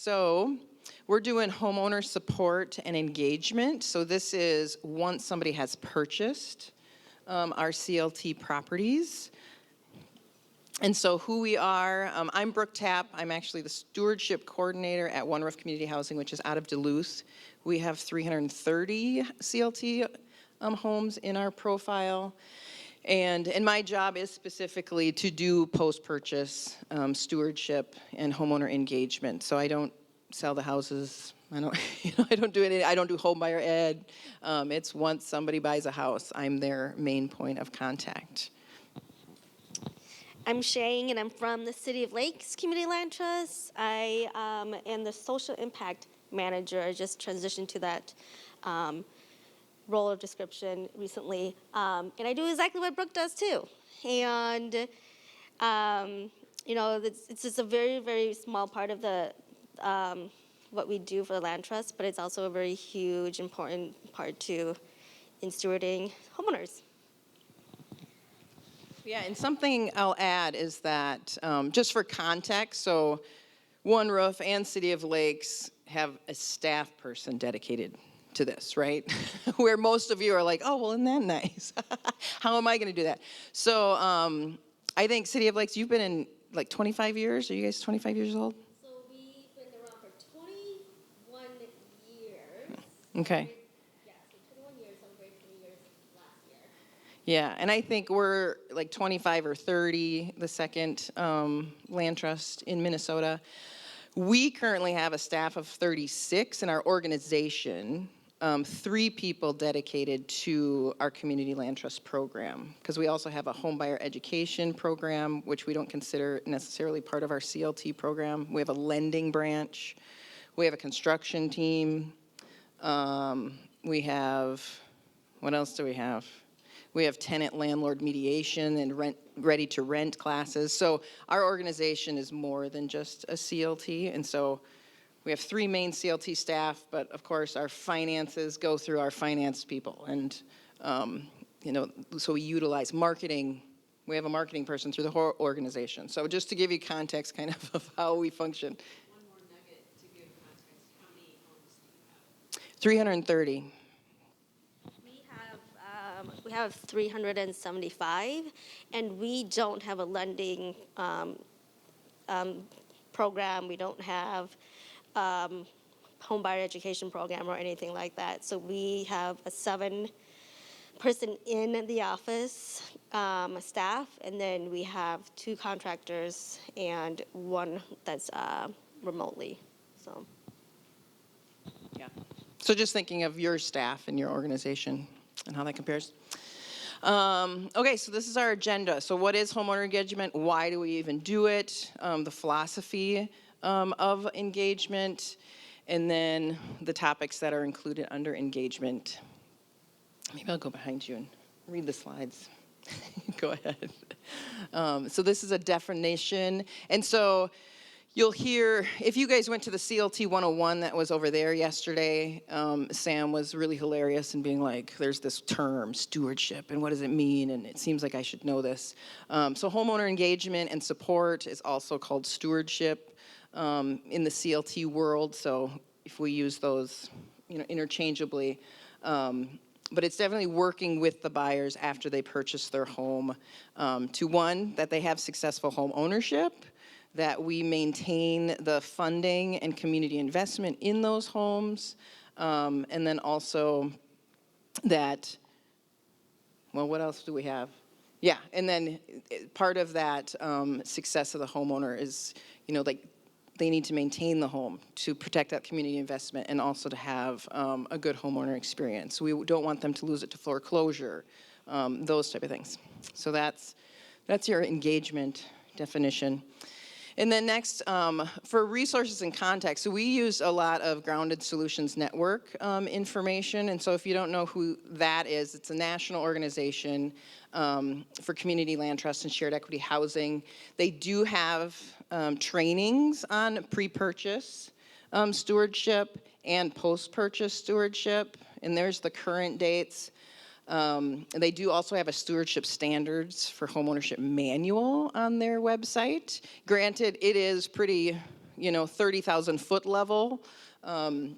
so we're doing homeowner support and engagement. So this is once somebody has purchased our CLT properties. And so who we are, I'm Brooke Tapp. I'm actually the stewardship coordinator at One Roof Community Housing, which is out of Duluth. We have 330 CLT homes in our profile. And my job is specifically to do post-purchase stewardship and homeowner engagement. So I don't sell the houses. I don't, I don't do any. I don't do home buyer ed. It's once somebody buys a house, I'm their main point of contact. I'm Sheng, and I'm from the City of Lakes Community Land Trust. I am the social impact manager. I just transitioned to that role of description recently, and I do exactly what Brooke does too. And it's just a very, very small part of the what we do for the land trust, but it's also a very huge, important part too in stewarding homeowners. Yeah, and something I'll add is that, just for context, so One Roof and City of Lakes have a staff person dedicated to this, right? Where most of you are like, oh, well, isn't that nice? How am I going to do that? So I think City of Lakes, you've been in like 25 years. Are you guys 25 years old? So we've been around for 21 years. Okay. Yeah, so 21 years, celebrated 20 years last year. Yeah, and I think we're like 25 or 30, the second land trust in Minnesota. We currently have a staff of 36 in our organization, 3 people dedicated to our community land trust program, because we also have a home buyer education program, which we don't consider necessarily part of our CLT program. We have a lending branch. We have a construction team. We have, what else do we have? We have tenant landlord mediation and ready to rent classes. So our organization is more than just a CLT. And so we have 3 main CLT staff, but of course our finances go through our finance people. And, so we utilize marketing. We have a marketing person through the whole organization. So just to give you context kind of how we function. One more nugget to give context. How many homes do you have? 330. We have 375, and we don't have a lending program. We don't have home buyer education program or anything like that. So we have a 7-person in the office staff, and then we have 2 contractors and 1 that's remotely. So. Yeah. So just thinking of your staff and your organization and how that compares. Okay, so this is our agenda. So what is homeowner engagement? Why do we even do it? The philosophy of engagement, and then the topics that are included under engagement. Maybe I'll go behind you and read the slides. Go ahead. So this is a definition. And so you'll hear, if you guys went to the CLT 101 that was over there yesterday, Sam was really hilarious in being like, there's this term, stewardship, and what does it mean? And it seems like I should know this. So homeowner engagement and support is also called stewardship in the CLT world. So if we use those, interchangeably, but it's definitely working with the buyers after they purchase their home to, one, that they have successful home ownership, that we maintain the funding and community investment in those homes, and then also that, well, what else do we have? Yeah, and then part of that success of the homeowner is, they need to maintain the home to protect that community investment and also to have a good homeowner experience. We don't want them to lose it to foreclosure, those type of things. So that's your engagement definition. And then next, for resources and context, so we use a lot of Grounded Solutions Network information. And so if you don't know who that is, it's a national organization for community land trust and shared equity housing. They do have trainings on pre-purchase stewardship and post-purchase stewardship. And there's the current dates. They do also have a stewardship standards for homeownership manual on their website. Granted, it is pretty 30,000 foot level. And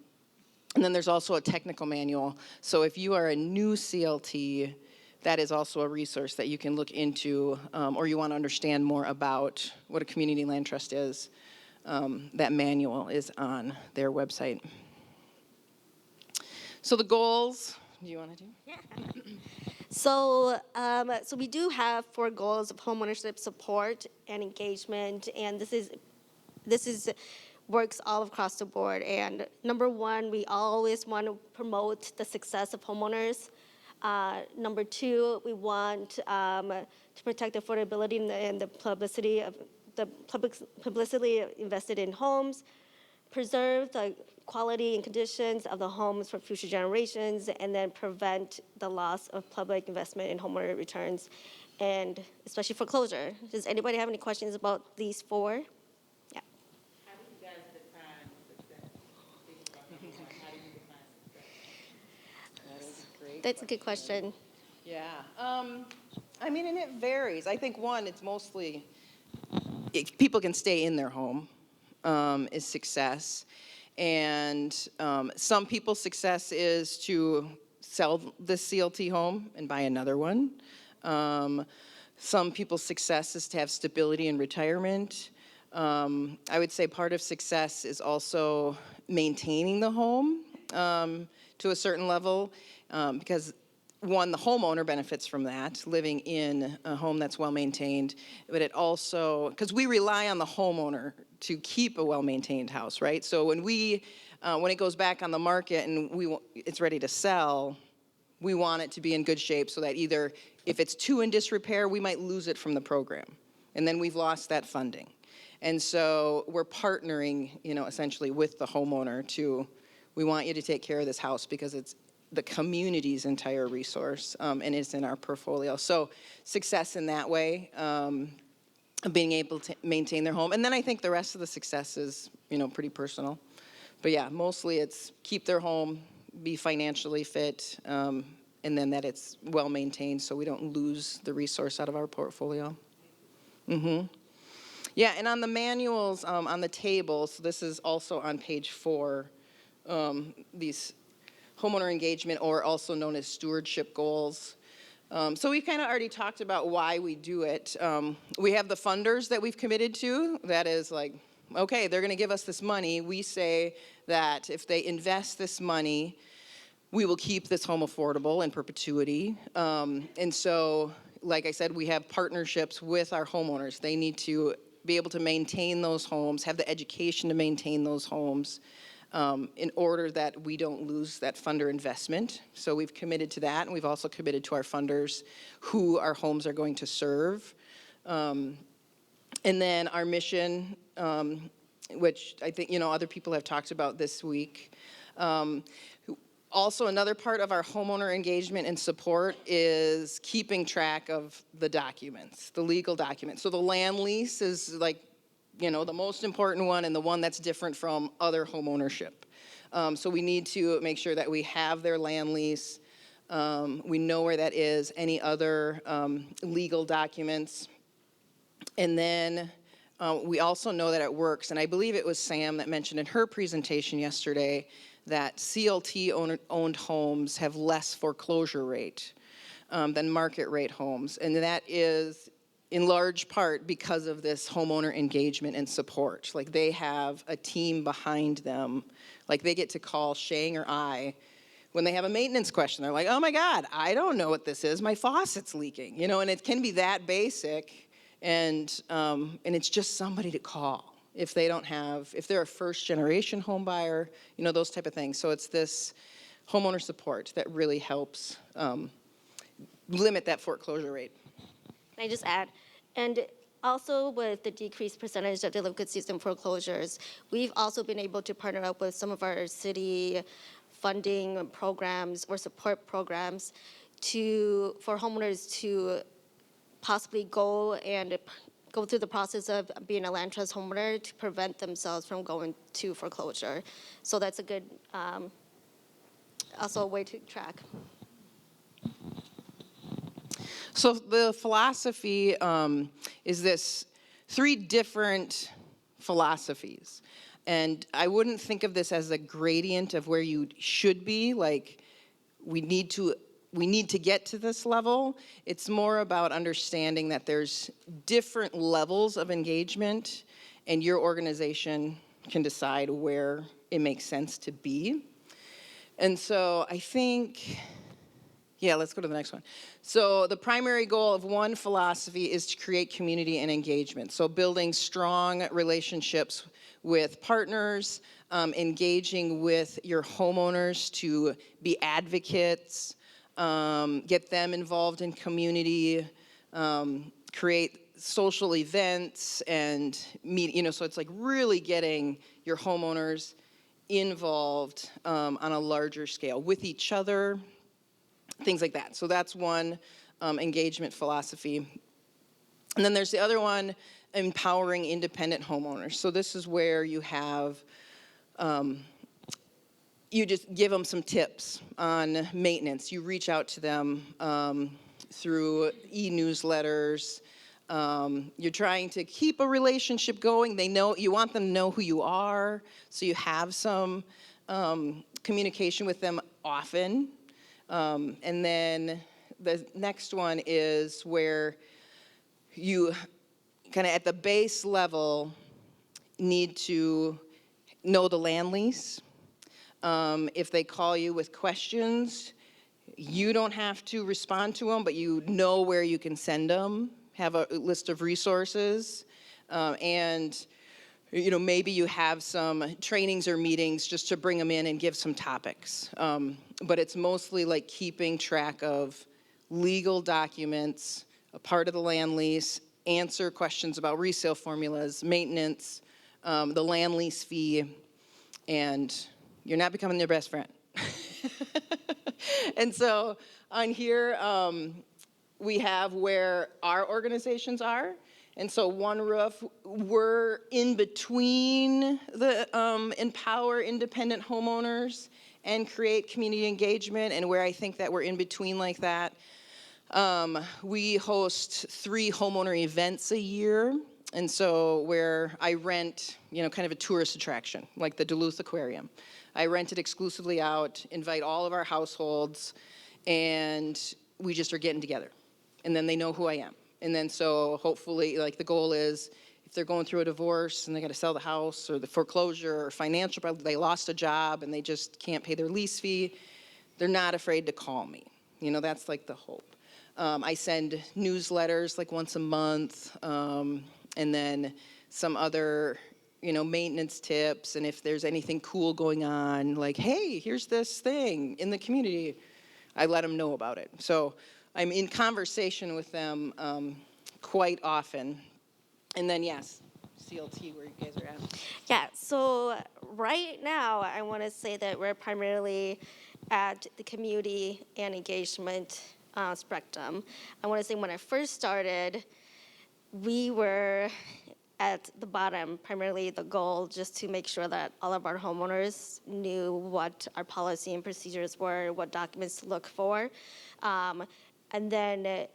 then there's also a technical manual. So if you are a new CLT, that is also a resource that you can look into, or you want to understand more about what a community land trust is. That manual is on their website. So the goals, do you want to do? So we do have 4 goals of homeownership support and engagement, and this is works all across the board. And number 1, we always want to promote the success of homeowners. Number 2, we want to protect affordability and the publicity invested in homes, preserve the quality and conditions of the homes for future generations, and then prevent the loss of public investment in homeowner returns, and especially foreclosure. Does anybody have any questions about these 4? Yeah. How do you guys define success? How do you define success? That is a great That's a good question. Yeah. I mean, and it varies. I think it's mostly if people can stay in their home is success. And some people's success is to sell the CLT home and buy another one. Some people's success is to have stability in retirement. I would say part of success is also maintaining the home to a certain level, because one, the homeowner benefits from that, living in a home that's well maintained, but it also, because we rely on the homeowner to keep a well maintained house, right? So when it goes back on the market and it's ready to sell, we want it to be in good shape so that either if it's too in disrepair, we might lose it from the program, and then we've lost that funding. And so we're partnering, essentially with the homeowner we want you to take care of this house because it's the community's entire resource, and it's in our portfolio. So success in that way, being able to maintain their home. And then I think the rest of the success is, pretty personal. But yeah, mostly it's keep their home, be financially fit, and then that it's well maintained so we don't lose the resource out of our portfolio. Mm-hmm. Yeah, and on the manuals, on the table, so this is also on page 4, these homeowner engagement, or also known as stewardship goals. So we've kind of already talked about why we do it. We have the funders that we've committed to. That is like, okay, they're going to give us this money. We say that if they invest this money, we will keep this home affordable in perpetuity. And so, like I said, we have partnerships with our homeowners. They need to be able to maintain those homes, have the education to maintain those homes, in order that we don't lose that funder investment. So we've committed to that, and we've also committed to our funders who our homes are going to serve. And then our mission, which I think, other people have talked about this week. Also, another part of our homeowner engagement and support is keeping track of the documents, the legal documents. So the land lease is like, the most important one and the one that's different from other home ownership. So we need to make sure that we have their land lease. We know where that is, any other legal documents. And then we also know that it works. And I believe it was Sam that mentioned in her presentation yesterday that CLT-owned homes have less foreclosure rate than market rate homes. And that is in large part because of this homeowner engagement and support. Like they have a team behind them. Like they get to call Sheng or I when they have a maintenance question. They're like, oh my God, I don't know what this is. My faucet's leaking. And it can be that basic. And it's just somebody to call if they're a first generation home buyer, those type of things. So it's this homeowner support that really helps limit that foreclosure rate. Can I just add? And also with the decreased percentage of delinquencies and foreclosures, we've also been able to partner up with some of our city funding programs or support programs for homeowners to possibly go through the process of being a land trust homeowner to prevent themselves from going to foreclosure. So that's a good, also a way to track. So the philosophy is this 3 different philosophies. And I wouldn't think of this as a gradient of where you should be, like we need to get to this level. It's more about understanding that there's different levels of engagement, and your organization can decide where it makes sense to be. And so I think, yeah, let's go to the next one. So the primary goal of one philosophy is to create community and engagement. So building strong relationships with partners, engaging with your homeowners to be advocates, get them involved in community, create social events and meet, so it's like really getting your homeowners involved on a larger scale with each other, things like that. So that's one engagement philosophy. And then there's the other one, empowering independent homeowners. So this is where you have, you just give them some tips on maintenance. You reach out to them through e-newsletters. You're trying to keep a relationship going. You want them to know who you are, so you have some communication with them often. And then the next one is where you kind of at the base level need to know the land lease. If they call you with questions, you don't have to respond to them, but you know where you can send them, have a list of resources, and maybe you have some trainings or meetings just to bring them in and give some topics. But it's mostly like keeping track of legal documents, a part of the land lease, answer questions about resale formulas, maintenance, the land lease fee, and you're not becoming their best friend. And so on here, we have where our organizations are. And so One Roof, we're in between the empower independent homeowners and create community engagement, and where I think that we're in between like that. We host 3 homeowner events a year. And so where I rent, kind of a tourist attraction, like the Duluth Aquarium. I rent it exclusively out, invite all of our households, and we just are getting together. And then they know who I am. And then so hopefully, like the goal is, if they're going through a divorce and they got to sell the house or the foreclosure or financial problem, they lost a job and they just can't pay their lease fee, they're not afraid to call me. That's like the hope. I send newsletters like once a month, and then some other, maintenance tips. And if there's anything cool going on, like, hey, here's this thing in the community, I let them know about it. So I'm in conversation with them quite often. And then, yes, CLT, where you guys are at. Yeah, so right now, I want to say that we're primarily at the community and engagement spectrum. I want to say when I first started, we were at the bottom, primarily the goal just to make sure that all of our homeowners knew what our policy and procedures were, what documents to look for. And then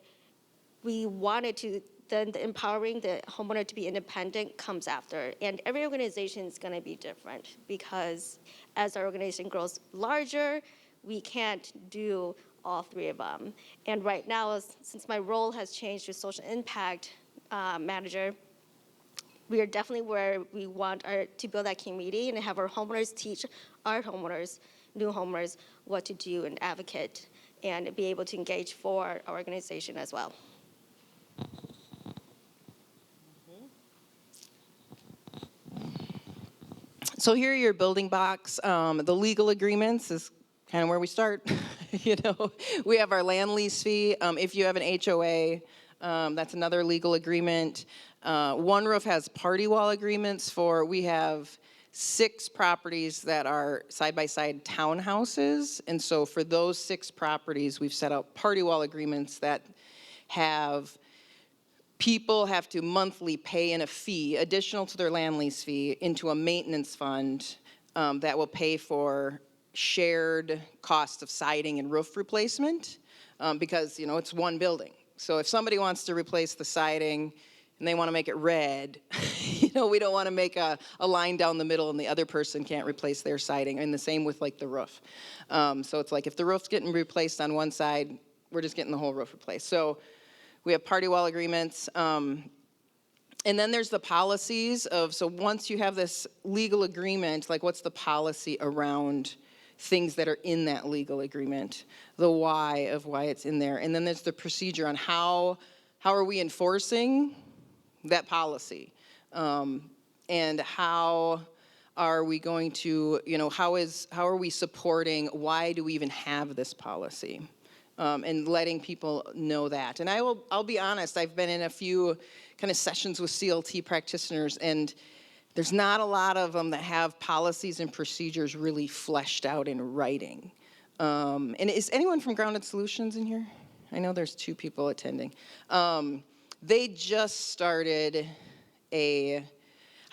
we wanted to, then the empowering the homeowner to be independent comes after. And every organization is going to be different, because as our organization grows larger, we can't do all 3 of them. And right now, since my role has changed to social impact manager, we are definitely where we want to build that community and have our homeowners teach our homeowners, new homeowners, what to do and advocate and be able to engage for our organization as well. So here are your building blocks. The legal agreements is kind of where we start. We have our land lease fee. If you have an HOA, that's another legal agreement. One Roof has party wall agreements we have 6 properties that are side-by-side townhouses. And so for those 6 properties, we've set up party wall agreements that people have to monthly pay in a fee, additional to their land lease fee, into a maintenance fund that will pay for shared costs of siding and roof replacement, because, it's one building. So if somebody wants to replace the siding and they want to make it red, we don't want to make a line down the middle and the other person can't replace their siding. And the same with like the roof. So it's like if the roof's getting replaced on one side, we're just getting the whole roof replaced. So we have party wall agreements. And then there's the policies of, so once you have this legal agreement, like what's the policy around things that are in that legal agreement, the why of why it's in there. And then there's the procedure on how are we enforcing that policy? And how are we going to, how are we supporting, why do we even have this policy? And letting people know that. And I'll be honest, I've been in a few kind of sessions with CLT practitioners, and there's not a lot of them that have policies and procedures really fleshed out in writing. And is anyone from Grounded Solutions in here? I know there's 2 people attending. They just started I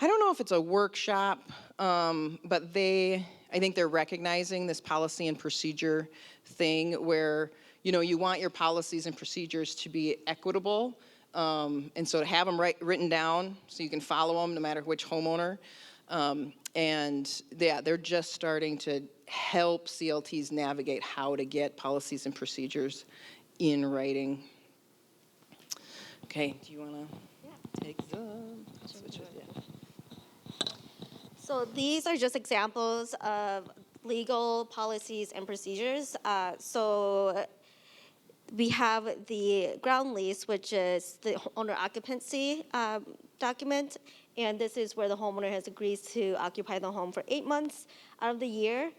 don't know if it's a workshop, but I think they're recognizing this policy and procedure thing where, you want your policies and procedures to be equitable. And so to have them written down so you can follow them no matter which homeowner. And yeah, they're just starting to help CLTs navigate how to get policies and procedures in writing. Okay, do you want to take the switch it? Yeah. So these are just examples of legal policies and procedures. So we have the ground lease, which is the owner occupancy document, and this is where the homeowner has agreed to occupy the home for 8 months out of the year.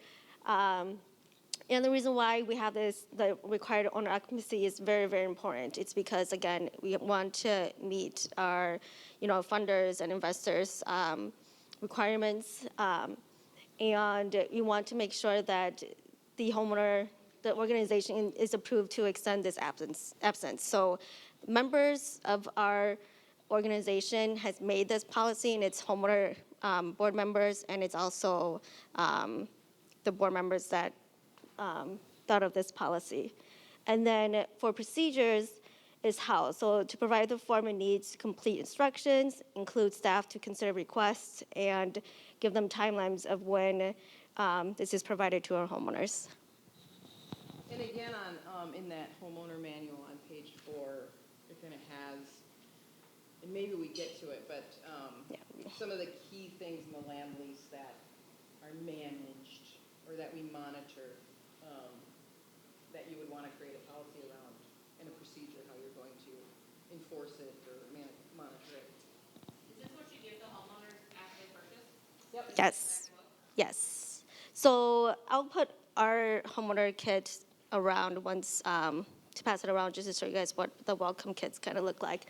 And the reason why we have the required owner occupancy is very, very important. It's because, again, we want to meet our, funders and investors' requirements, and we want to make sure that the organization is approved to extend this absence. So members of our organization has made this policy, and it's homeowner board members, and it's also the board members that thought of this policy. And then for procedures is how. So to provide the form it needs to complete instructions, include staff to consider requests, and give them timelines of when this is provided to our homeowners. And again, in that homeowner manual on page 4, it kind of has, and maybe we get to it, but some of the key things in the land lease that are managed or that we monitor, that you would want to create a policy around and a procedure how you're going to enforce it or monitor it. Is this what you give the homeowners after they purchase? Yep. Yes. Yes. So I'll put our homeowner kit around once to pass it around just to show you guys what the welcome kits kind of look like.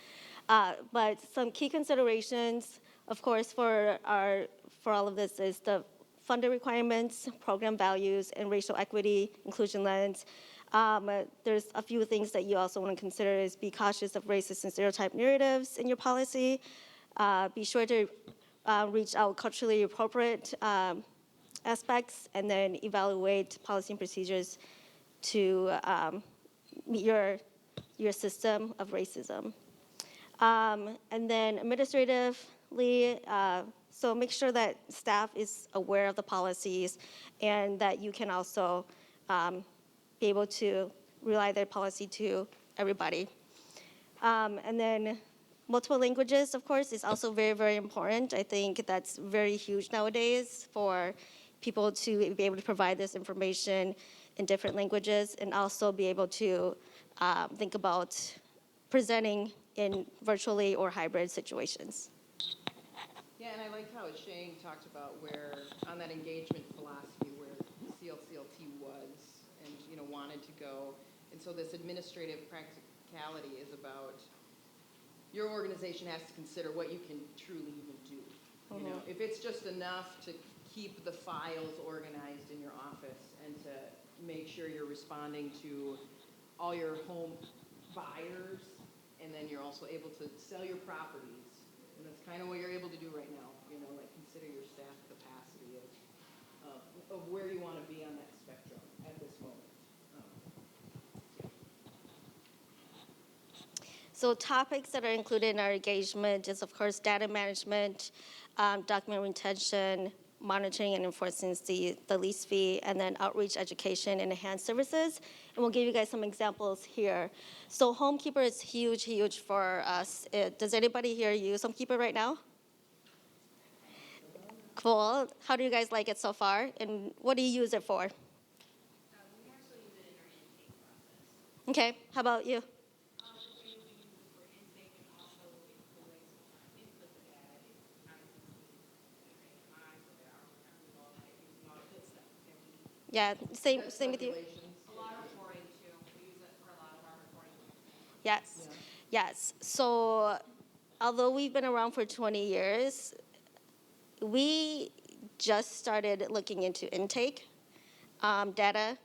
But some key considerations, of course, for all of this is the funder requirements, program values, and racial equity, inclusion lens. There's a few things that you also want to consider is be cautious of racist and stereotype narratives in your policy. Be sure to reach out culturally appropriate aspects, and then evaluate policy and procedures to meet your system of racism. And then administratively, so make sure that staff is aware of the policies and that you can also be able to relay their policy to everybody. And then multiple languages, of course, is also very, very important. I think that's very huge nowadays for people to be able to provide this information in different languages and also be able to think about presenting in virtually or hybrid situations. Yeah, and I like how Sheng talked about where, on that engagement philosophy, where CLCLT was and, wanted to go. And so this administrative practicality is about your organization has to consider what you can truly even do. Mm-hmm. If it's just enough to keep the files organized in your office and to make sure you're responding to all your home buyers, and then you're also able to sell your properties. And that's kind of what you're able to do right now, like consider your staff capacity of where you want to be on that spectrum at this moment. So topics that are included in our engagement is, of course, data management, document retention, monitoring and enforcing the lease fee, and then outreach, education, and enhanced services. And we'll give you guys some examples here. So Homekeeper is huge, huge for us. Does anybody here use Homekeeper right now? Cool. How do you guys like it so far? And what do you use it for? We actually use it in our intake process. Okay, how about you? We use it for intake and also it collates input the data. It's not as easy to mine, so there are all the good stuff that we Yeah, same with you. a lot of reporting too. We use it for a lot of our reporting. Yes, yes. So although we've been around for 20 years, we just started looking into intake, data,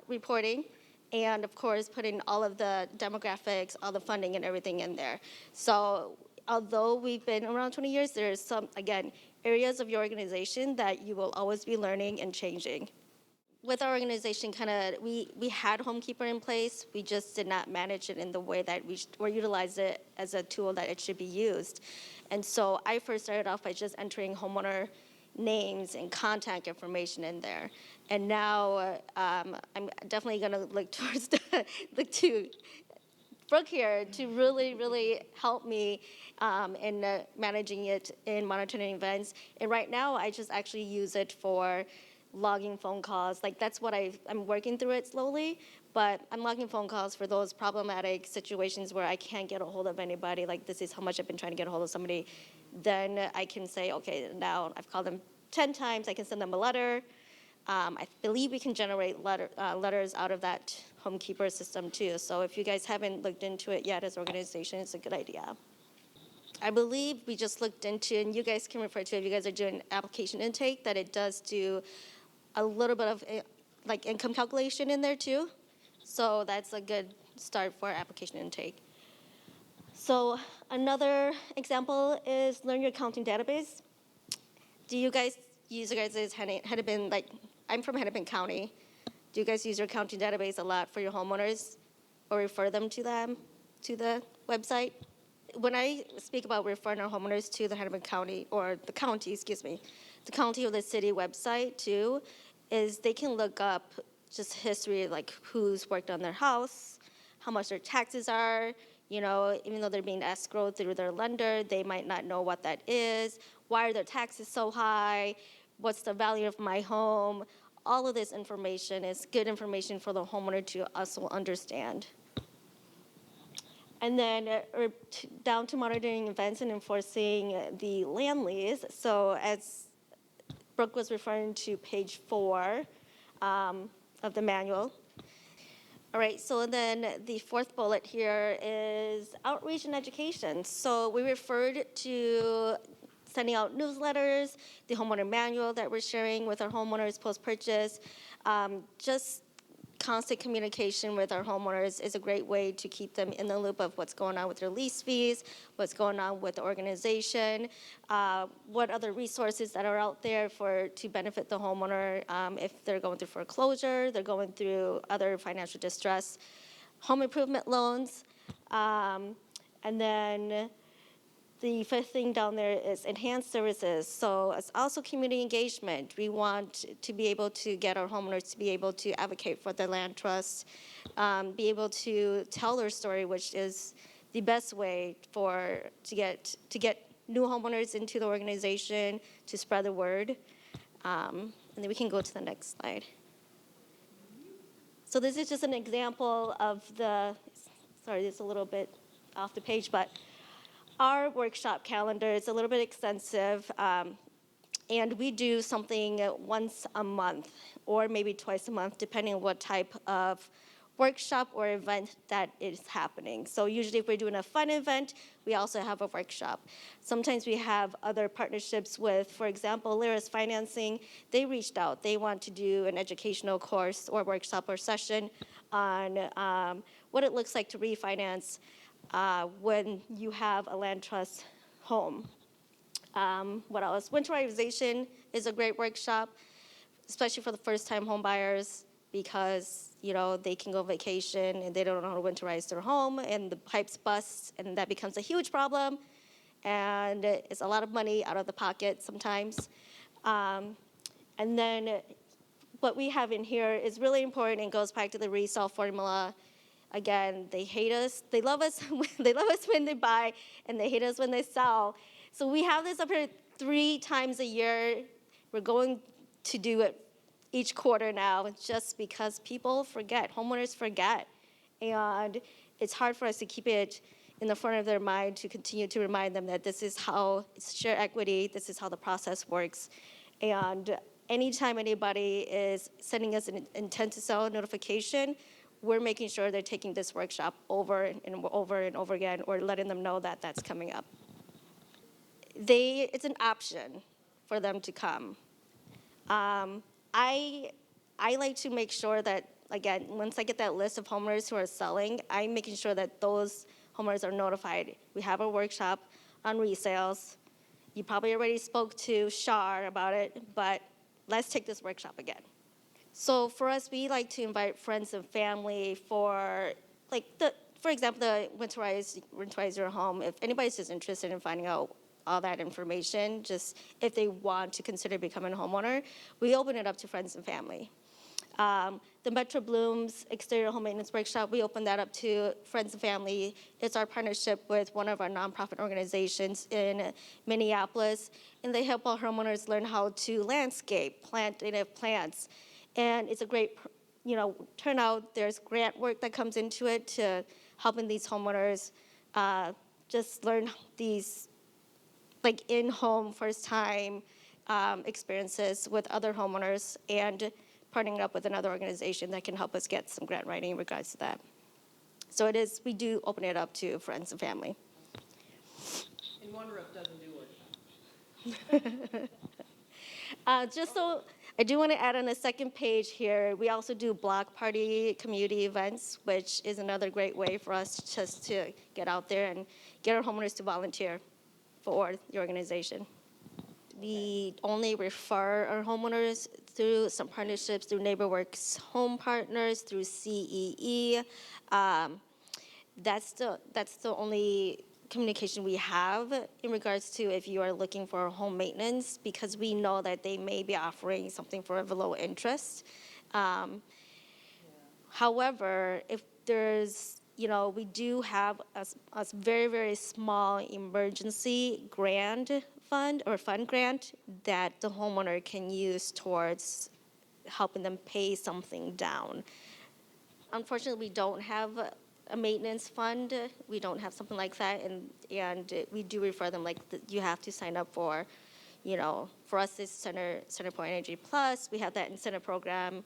reporting, and of course putting all of the demographics, all the funding and everything in there. So although we've been around 20 years, there's some, again, areas of your organization that you will always be learning and changing. With our organization, we had Homekeeper in place. We just did not manage it in the way that or utilize it as a tool that it should be used. And so I first started off by just entering homeowner names and contact information in there. And now I'm definitely going to look towards look to Brooke here to really, really help me in managing it in monitoring events. And right now, I just actually use it for logging phone calls. Like that's what I'm working through it slowly, but I'm logging phone calls for those problematic situations where I can't get a hold of anybody. Like this is how much I've been trying to get a hold of somebody. Then I can say, okay, now I've called them 10 times. I can send them a letter. I believe we can generate letters out of that Homekeeper system too. So if you guys haven't looked into it yet as an organization, it's a good idea. I believe we just looked into, and you guys can refer to it if you guys are doing application intake, that it does do a little bit of like income calculation in there too. So that's a good start for application intake. So another example is Learn Your Accounting Database. Do you guys use your guys' Hennepin, like I'm from Hennepin County. Do you guys use your accounting database a lot for your homeowners or refer them to the website? When I speak about referring our homeowners to the Hennepin County, or the county, excuse me, the county or the city website too, is they can look up just history, like who's worked on their house, how much their taxes are, even though they're being escrowed through their lender, they might not know what that is. Why are their taxes so high? What's the value of my home? All of this information is good information for the homeowner to also understand. And then down to monitoring events and enforcing the land lease. So as Brooke was referring to page 4 of the manual. All right, so then the fourth bullet here is outreach and education. So we referred to sending out newsletters, the homeowner manual that we're sharing with our homeowners post-purchase. Just constant communication with our homeowners is a great way to keep them in the loop of what's going on with their lease fees, what's going on with the organization, what other resources that are out there to benefit the homeowner if they're going through foreclosure, they're going through other financial distress, home improvement loans, and then the fifth thing down there is enhanced services. So it's also community engagement. We want to be able to get our homeowners to be able to advocate for their land trust, be able to tell their story, which is the best way to get new homeowners into the organization, to spread the word. And then we can go to the next slide. So this is just an example of sorry, it's a little bit off the page, but our workshop calendar is a little bit extensive, and we do something once a month or maybe twice a month, depending on what type of workshop or event that is happening. So usually if we're doing a fun event, we also have a workshop. Sometimes we have other partnerships with, for example, Lyris Financing. They reached out. They want to do an educational course or workshop or session on what it looks like to refinance when you have a land trust home. What else? Winterization is a great workshop, especially for the first-time home buyers. because, they can go vacation and they don't know how to winterize their home and the pipes bust and that becomes a huge problem. And it's a lot of money out of the pocket sometimes. And then what we have in here is really important and goes back to the resale formula. Again, they hate us. They love us. They love us when they buy, and they hate us when they sell. So we have this up here 3 times a year. We're going to do it each quarter now, just because people forget. Homeowners forget, and it's hard for us to keep it in the front of their mind to continue to remind them that this is how it's share equity. This is how the process works, and anytime anybody is sending us an intent to sell notification, we're making sure they're taking this workshop over and over and over again, or letting them know that that's coming up. It's an option for them to come. I like to make sure that, again, once I get that list of homeowners who are selling, I'm making sure that those homeowners are notified. We have a workshop on resales. You probably already spoke to Shar about it, but let's take this workshop again. So for us, we like to invite friends and family for, for example, the winterize your home. If anybody's just interested in finding out all that information, just if they want to consider becoming a homeowner, we open it up to friends and family. The Metro Bloom's Exterior Home Maintenance Workshop, we open that up to friends and family. It's our partnership with one of our nonprofit organizations in Minneapolis, and they help our homeowners learn how to landscape, plant native plants. And it's a great, turnout. There's grant work that comes into it to helping these homeowners just learn these in-home first-time experiences with other homeowners, and partnering up with another organization that can help us get some grant writing in regards to that. So we do open it up to friends and family. And One Roof doesn't do workshops. Just so I do want to add on the second page here, we also do block party community events, which is another great way for us just to get out there and get our homeowners to volunteer for the organization. We only refer our homeowners through some partnerships through NeighborWorks Home Partners, through CEE. That's the only communication we have in regards to if you are looking for home maintenance, because we know that they may be offering something for a low interest. However, if there's, we do have a very, very small emergency grant fund or fund grant that the homeowner can use towards helping them pay something down. Unfortunately, we don't have a maintenance fund. We don't have something like that, and we do refer them you have to sign up for. For us, it's CenterPoint Energy Plus. We have that incentive program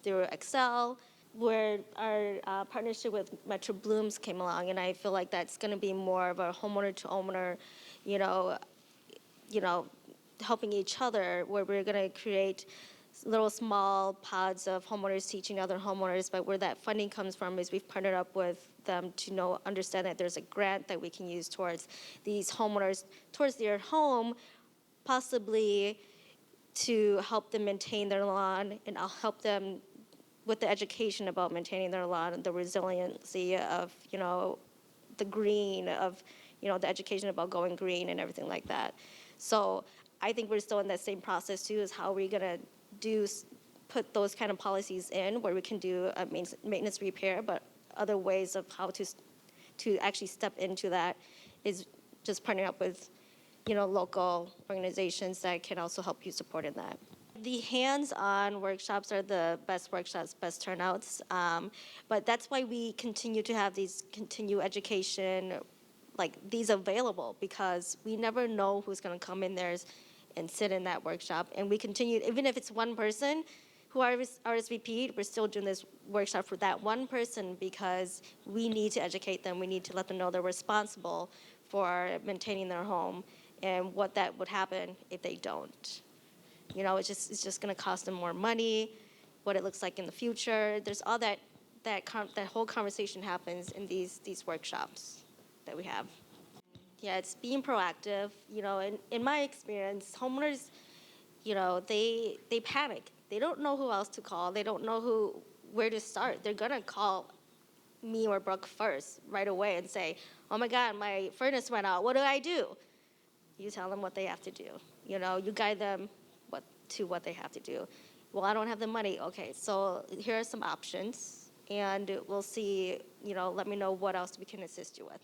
through Excel, where our partnership with Metro Blooms came along, and I feel like that's going to be more of a homeowner to owner, helping each other, where we're going to create little small pods of homeowners teaching other homeowners. But where that funding comes from is we've partnered up with them to understand that there's a grant that we can use towards these homeowners, towards their home, possibly to help them maintain their lawn, and I'll help them with the education about maintaining their lawn and the resiliency of, the green, of, the education about going green and everything like that. So I think we're still in that same process too, is how we're gonna put those kind of policies in where we can do a maintenance repair, but other ways of how to actually step into that is just partnering up with, local organizations that can also help you support in that. The hands-on workshops are the best workshops, best turnouts, but that's why we continue to have these continue education, these available, because we never know who's going to come in there and sit in that workshop. And we continue, even if it's one person who RSVP'd, we're still doing this workshop for that one person, because we need to educate them. We need to let them know they're responsible for maintaining their home and what that would happen if they don't. It's just going to cost them more money, what it looks like in the future. There's all that whole conversation happens in these workshops that we have. Yeah, it's being proactive. In my experience, homeowners, they panic. they don't know who else to call. They don't know where to start. They're gonna call me or Brooke first right away and say, "Oh my God, my furnace went out. What do I do?" You tell them what they have to do. You guide them what they have to do. Well, I don't have the money. Okay, so here are some options, and we'll see. Let me know what else we can assist you with.